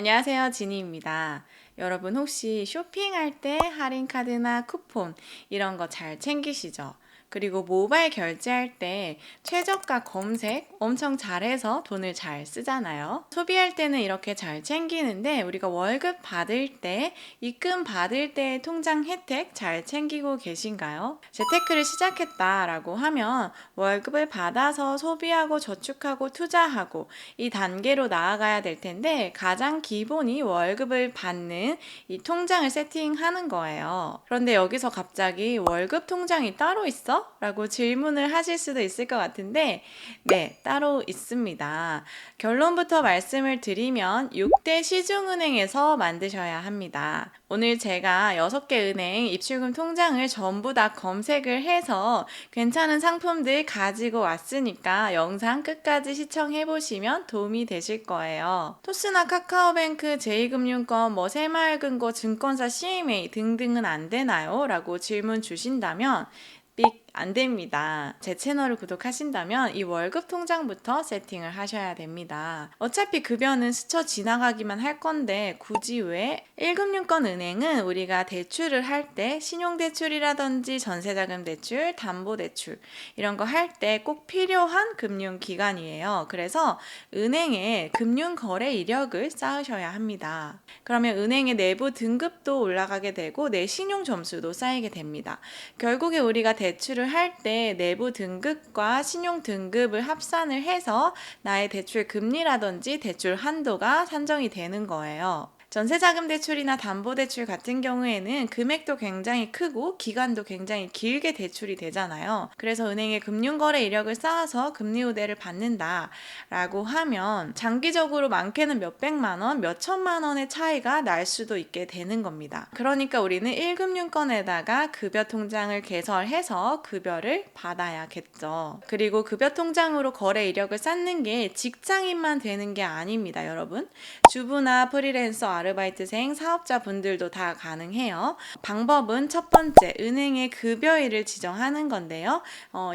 안녕하세요, 지니입니다. 여러분 혹시 쇼핑할 때 할인카드나 쿠폰 이런 거 잘 챙기시죠? 그리고 모바일 결제할 때 최저가 검색 엄청 잘해서 돈을 잘 쓰잖아요. 소비할 때는 이렇게 잘 챙기는데 우리가 월급 받을 때, 입금 받을 때 통장 혜택 잘 챙기고 계신가요? 재테크를 시작했다라고 하면 월급을 받아서 소비하고 저축하고 투자하고 이 단계로 나아가야 될 텐데 가장 기본이 월급을 받는 이 통장을 세팅하는 거예요. 그런데 여기서 갑자기 월급 통장이 따로 있어? 라고 질문을 하실 수도 있을 것 같은데 네, 따로 있습니다. 결론부터 말씀을 드리면 6대 시중은행에서 만드셔야 합니다. 오늘 제가 6개 은행 입출금 통장을 전부 다 검색을 해서 괜찮은 상품들 가지고 왔으니까 영상 끝까지 시청해 보시면 도움이 되실 거예요. 토스나 카카오뱅크, 제2금융권, 새마을금고, 증권사 CMA 등등은 안 되나요? 라고 질문 주신다면 안 됩니다. 제 채널을 구독하신다면 이 월급 통장부터 세팅을 하셔야 됩니다. 어차피 급여는 스쳐 지나가기만 할 건데 굳이 왜? 1금융권 은행은 우리가 대출을 할 때 신용대출이라든지 전세자금 대출, 담보대출 이런 거 할 때 꼭 필요한 금융기관이에요. 그래서 은행에 금융거래 이력을 쌓으셔야 합니다. 그러면 은행의 내부 등급도 올라가게 되고 내 신용 점수도 쌓이게 됩니다. 결국에 우리가 대출을 할 때 내부 등급과 신용 등급을 합산을 해서 나의 대출 금리라든지 대출 한도가 산정이 되는 거예요. 전세자금 대출이나 담보대출 같은 경우에는 금액도 굉장히 크고 기간도 굉장히 길게 대출이 되잖아요. 그래서 은행에 금융거래 이력을 쌓아서 금리 우대를 받는다라고 하면 장기적으로 많게는 몇백만 원, 몇천만 원의 차이가 날 수도 있게 되는 겁니다. 그러니까 우리는 1금융권에다가 급여 통장을 개설해서 급여를 받아야겠죠. 그리고 급여 통장으로 거래 이력을 쌓는 게 직장인만 되는 게 아닙니다, 여러분. 주부나 프리랜서, 아르바이트생, 사업자분들도 다 가능해요. 방법은 첫 번째, 은행의 급여일을 지정하는 건데요.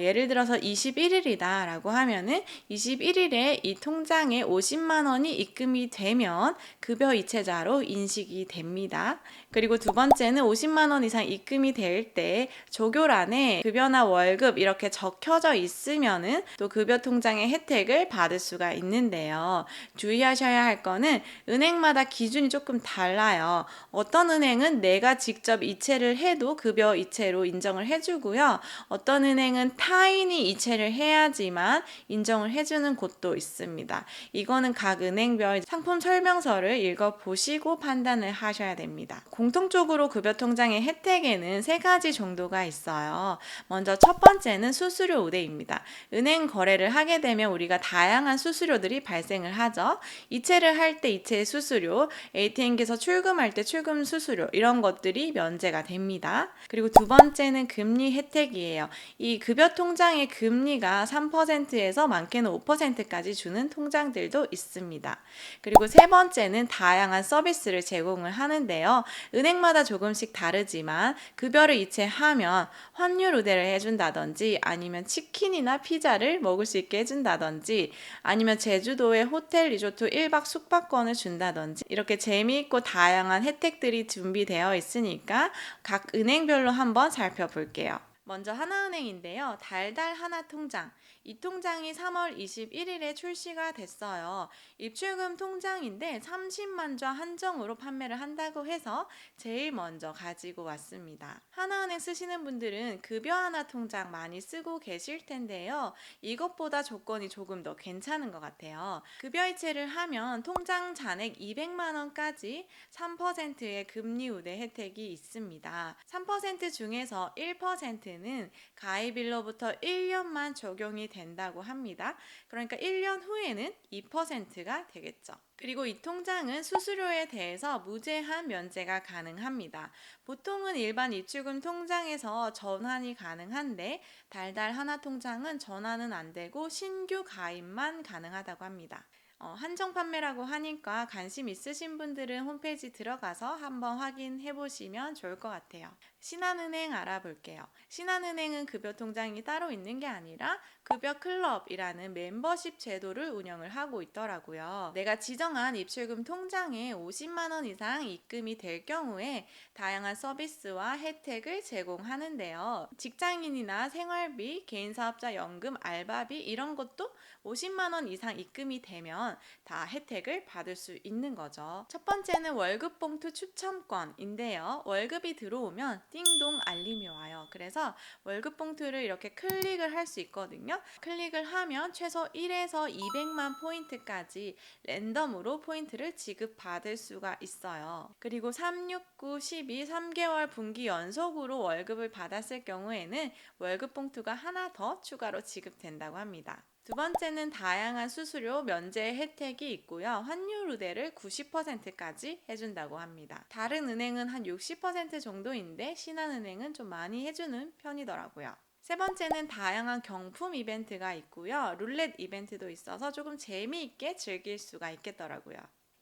예를 들어서 21일이다 라고 하면은 21일에 이 통장에 50만 원이 입금이 되면 급여 이체자로 인식이 됩니다. 그리고 두 번째는 50만 원 이상 입금이 될 때 조교란에 급여나 월급 이렇게 적혀져 있으면은 또 급여 통장의 혜택을 받을 수가 있는데요. 주의하셔야 할 거는 은행마다 기준이 조금 달라요. 어떤 은행은 내가 직접 이체를 해도 급여 이체로 인정을 해주고요. 어떤 은행은 타인이 이체를 해야지만 인정을 해주는 곳도 있습니다. 이거는 각 은행별 상품 설명서를 읽어보시고 판단을 하셔야 됩니다. 공통적으로 급여 통장의 혜택에는 3가지 정도가 있어요. 먼저 첫 번째는 수수료 우대입니다. 은행 거래를 하게 되면 우리가 다양한 수수료들이 발생을 하죠. 이체를 할 때 이체 수수료, ATM기에서 출금할 때 출금 수수료 이런 것들이 면제가 됩니다. 그리고 두 번째는 금리 혜택이에요. 이 급여 통장의 금리가 3%에서 많게는 5%까지 주는 통장들도 있습니다. 그리고 세 번째는 다양한 서비스를 제공을 하는데요. 은행마다 조금씩 다르지만 급여를 이체하면 환율 우대를 해준다든지 아니면 치킨이나 피자를 먹을 수 있게 해준다든지 아니면 제주도에 호텔 리조트 1박 숙박권을 준다든지 이렇게 재미있고 다양한 혜택들이 준비되어 있으니까 각 은행별로 한번 살펴볼게요. 먼저 하나은행인데요. 달달 하나통장. 이 통장이 3월 21일에 출시가 됐어요. 입출금 통장인데 30만 좌 한정으로 판매를 한다고 해서 제일 먼저 가지고 왔습니다. 하나은행 쓰시는 분들은 급여 하나 통장 많이 쓰고 계실 텐데요. 이것보다 조건이 조금 더 괜찮은 것 같아요. 급여 이체를 하면 통장 잔액 200만 원까지 3%의 금리 우대 혜택이 있습니다. 3% 중에서 1%는 가입일로부터 1년만 적용이 된다고 합니다. 그러니까 1년 후에는 2%가 되겠죠. 그리고 이 통장은 수수료에 대해서 무제한 면제가 가능합니다. 보통은 일반 입출금 통장에서 전환이 가능한데 달달 하나 통장은 전환은 안 되고 신규 가입만 가능하다고 합니다. 한정 판매라고 하니까 관심 있으신 분들은 홈페이지 들어가서 한번 확인해 보시면 좋을 것 같아요. 신한은행 알아볼게요. 신한은행은 급여 통장이 따로 있는 게 아니라 급여 클럽이라는 멤버십 제도를 운영을 하고 있더라고요. 내가 지정한 입출금 통장에 50만 원 이상 입금이 될 경우에 다양한 서비스와 혜택을 제공하는데요. 직장인이나 생활비, 개인사업자 연금, 알바비 이런 것도 50만 원 이상 입금이 되면 다 혜택을 받을 수 있는 거죠. 첫 번째는 월급 봉투 추첨권인데요. 월급이 들어오면 띵동 알림이 와요. 그래서 월급 봉투를 이렇게 클릭을 할 수 있거든요. 클릭을 하면 최소 1에서 200만 포인트까지 랜덤으로 포인트를 지급받을 수가 있어요. 그리고 3, 6, 9, 12, 3개월 분기 연속으로 월급을 받았을 경우에는 월급 봉투가 하나 더 추가로 지급된다고 합니다. 두 번째는 다양한 수수료 면제 혜택이 있고요. 환율 우대를 90%까지 해준다고 합니다. 다른 은행은 한 60% 정도인데 신한은행은 좀 많이 해주는 편이더라고요. 세 번째는 다양한 경품 이벤트가 있고요. 룰렛 이벤트도 있어서 조금 재미있게 즐길 수가 있겠더라고요.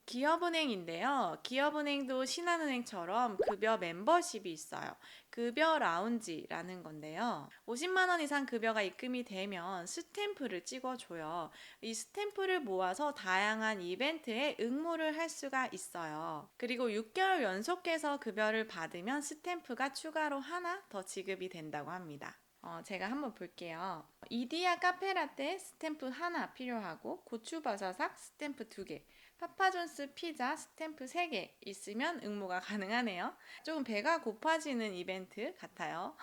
기업은행인데요. 기업은행도 신한은행처럼 급여 멤버십이 있어요. 급여 라운지라는 건데요. 50만 원 이상 급여가 입금이 되면 스탬프를 찍어줘요. 이 스탬프를 모아서 다양한 이벤트에 응모를 할 수가 있어요. 그리고 6개월 연속해서 급여를 받으면 스탬프가 추가로 하나 더 지급이 된다고 합니다. 제가 한번 볼게요. 이디야 카페라떼 스탬프 하나 필요하고 고추버섯삭 스탬프 2개, 파파존스 피자 스탬프 3개 있으면 응모가 가능하네요. 조금 배가 고파지는 이벤트 같아요.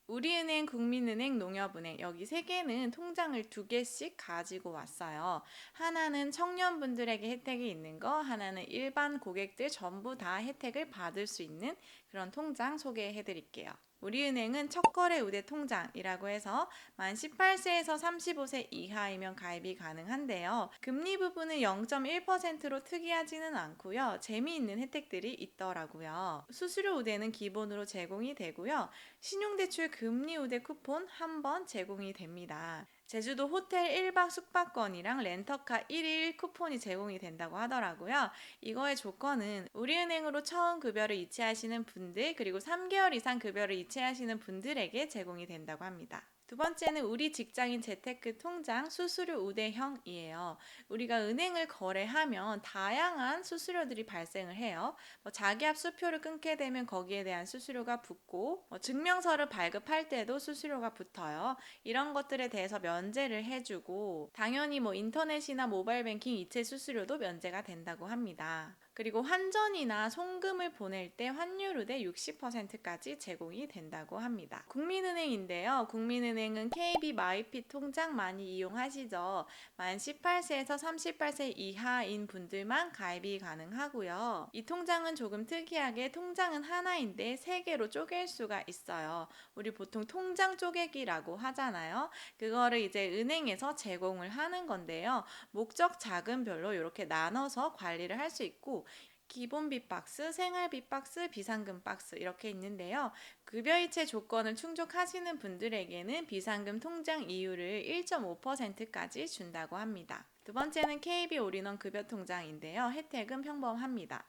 우리은행, 국민은행, 농협은행 여기 3개는 통장을 2개씩 가지고 왔어요. 하나는 청년분들에게 혜택이 있는 거, 하나는 일반 고객들 전부 다 혜택을 받을 수 있는 그런 통장 소개해 드릴게요. 우리은행은 첫거래 우대 통장이라고 해서 만 18세에서 35세 이하이면 가입이 가능한데요. 금리 부분은 0.1%로 특이하지는 않고요. 재미있는 혜택들이 있더라고요. 수수료 우대는 기본으로 제공이 되고요. 신용대출 금리 우대 쿠폰 한 번 제공이 됩니다. 제주도 호텔 1박 숙박권이랑 렌터카 1일 쿠폰이 제공이 된다고 하더라고요. 이거의 조건은 우리은행으로 처음 급여를 이체하시는 분들 그리고 3개월 이상 급여를 이체하시는 분들에게 제공이 된다고 합니다. 두 번째는 우리 직장인 재테크 통장 수수료 우대형이에요. 우리가 은행을 거래하면 다양한 수수료들이 발생을 해요. 자기압 수표를 끊게 되면 거기에 대한 수수료가 붙고 증명서를 발급할 때도 수수료가 붙어요. 이런 것들에 대해서 면제를 해주고 당연히 인터넷이나 모바일 뱅킹 이체 수수료도 면제가 된다고 합니다. 그리고 환전이나 송금을 보낼 때 환율 우대 60%까지 제공이 된다고 합니다. 국민은행인데요. 국민은행은 KB 마이핏 통장 많이 이용하시죠. 만 18세에서 38세 이하인 분들만 가입이 가능하고요. 이 통장은 조금 특이하게 통장은 하나인데 3개로 쪼갤 수가 있어요. 우리 보통 통장 쪼개기라고 하잖아요. 그거를 이제 은행에서 제공을 하는 건데요. 목적 자금별로 이렇게 나눠서 관리를 할 수 있고 기본비 박스, 생활비 박스, 비상금 박스 이렇게 있는데요. 급여이체 조건을 충족하시는 분들에게는 비상금 통장 이율을 1.5%까지 준다고 합니다. 두 번째는 KB 올인원 급여통장인데요. 혜택은 평범합니다.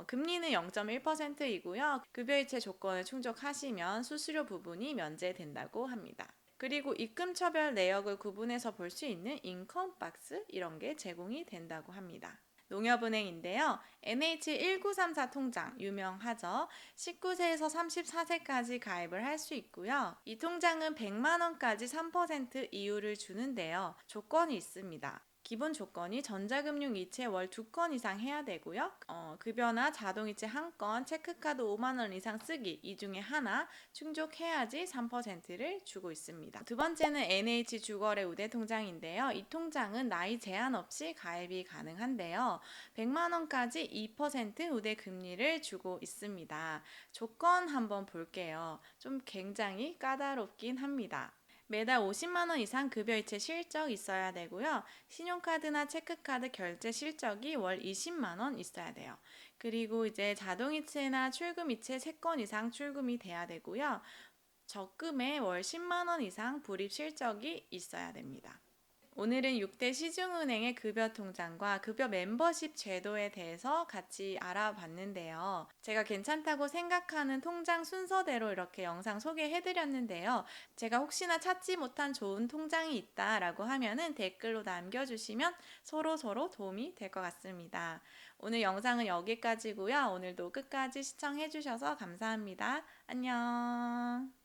금리는 0.1%이고요. 급여이체 조건을 충족하시면 수수료 부분이 면제된다고 합니다. 그리고 입금처별 내역을 구분해서 볼 수 있는 인컴 박스 이런 게 제공이 된다고 합니다. 농협은행인데요. NH1934 통장 유명하죠. 19세에서 34세까지 가입을 할 수 있고요. 이 통장은 100만 원까지 3% 이율을 주는데요. 조건이 있습니다. 기본 조건이 전자금융 이체 월 2건 이상 해야 되고요. 급여나 자동이체 1건, 체크카드 5만 원 이상 쓰기 이 중에 하나 충족해야지 3%를 주고 있습니다. 두 번째는 NH 주거래 우대 통장인데요. 이 통장은 나이 제한 없이 가입이 가능한데요. 100만 원까지 2% 우대 금리를 주고 있습니다. 조건 한번 볼게요. 좀 굉장히 까다롭긴 합니다. 매달 50만 원 이상 급여이체 실적 있어야 되고요. 신용카드나 체크카드 결제 실적이 월 20만 원 있어야 돼요. 그리고 이제 자동이체나 출금이체 3건 이상 출금이 돼야 되고요. 적금에 월 10만 원 이상 불입 실적이 있어야 됩니다. 오늘은 6대 시중은행의 급여 통장과 급여 멤버십 제도에 대해서 같이 알아봤는데요. 제가 괜찮다고 생각하는 통장 순서대로 이렇게 영상 소개해드렸는데요. 제가 혹시나 찾지 못한 좋은 통장이 있다라고 하면은 댓글로 남겨주시면 서로 도움이 될 것 같습니다. 오늘 영상은 여기까지고요. 오늘도 끝까지 시청해주셔서 감사합니다. 안녕.